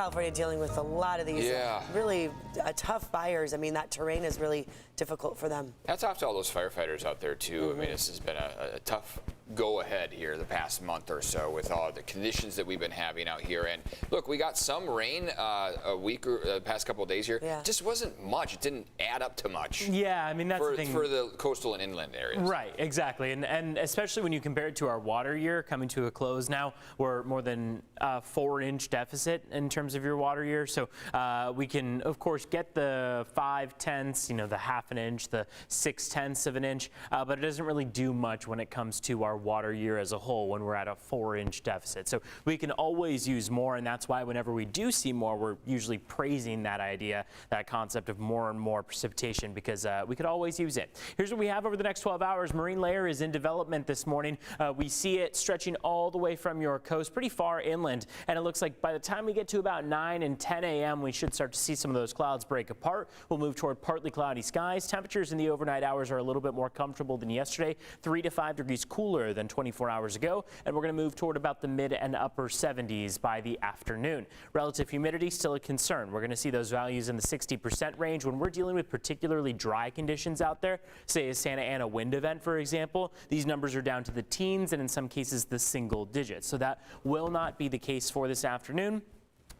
California dealing with a lot of these really tough fires. I mean, that terrain is really difficult for them. Hats off to all those firefighters out there, too. I mean, this has been a tough go-ahead here the past month or so with all the conditions that we've been having out here. And look, we got some rain a week or the past couple of days here. Yeah. Just wasn't much. It didn't add up to much. Yeah, I mean, that's for, the thing. For the coastal and inland areas. Right, exactly. And especially when you compare it to our water year coming to a close now, we're more than a 4-inch deficit in terms of your water year. So we can, of course, get the 5/10, the half an inch, the 6/10 of an inch, but it doesn't really do much when it comes to our water year as a whole when we're at a 4-inch deficit. So we can always use more, and that's why whenever we do see more, we're usually praising that idea, that concept of more and more precipitation, because we could always use it. Here's what we have over the next 12 hours. Marine layer is in development this morning. We see it stretching all the way from your coast pretty far inland, and it looks like by the time we get to about 9 and 10 a.m. we should start to see some of those clouds break apart. We'll move toward partly cloudy skies. Temperatures in the overnight hours are a little bit more comfortable than yesterday, 3 to 5 degrees cooler than 24 hours ago, and we're going to move toward about the mid and upper 70s by the afternoon. Relative humidity still a concern. We're going to see those values in the 60% range when we're dealing with particularly dry conditions out there, say a Santa Ana wind event, for example. These numbers are down to the teens and in some cases the single digits. So that will not be the case for this afternoon.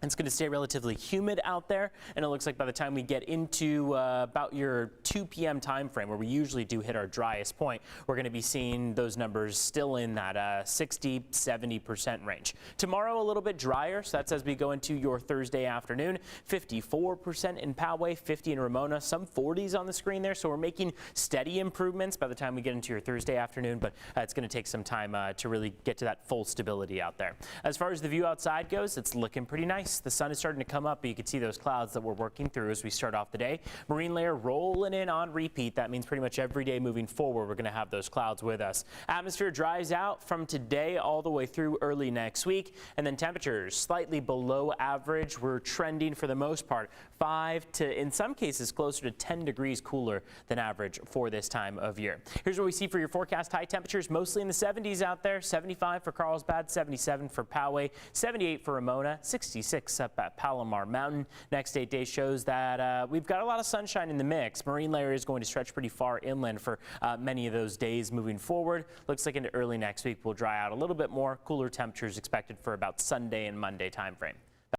It's going to stay relatively humid out there, and it looks like by the time we get into about your 2 p.m. time frame, where we usually do hit our driest point, we're going to be seeing those numbers still in that 60-70% range. Tomorrow a little bit drier, so that's as we go into your Thursday afternoon. 54% in Poway, 50 in Ramona, some 40s on the screen there, so we're making steady improvements by the time we get into your Thursday afternoon, but it's going to take some time to really get to that full stability out there. As far as the view outside goes, it's looking pretty nice. The sun is starting to come up, but you can see those clouds that we're working through as we start off the day. Marine layer rolling in on repeat. That means pretty much every day moving forward, we're going to have those clouds with us. Atmosphere dries out from today all the way through early next week, and then temperatures slightly below average. We're trending for the most part 5 to, in some cases, closer to 10 degrees cooler than average for this time of year. Here's what we see for your forecast. High temperatures mostly in the 70s out there. 75 for Carlsbad, 77 for Poway, 78 for Ramona, 66 up at Palomar Mountain. Next 8 days shows that we've got a lot of sunshine in the mix. Marine layer is going to stretch pretty far inland for many of those days moving forward. Looks like into early next week we'll dry out a little bit more. Cooler temperatures expected for about Sunday and Monday time frame.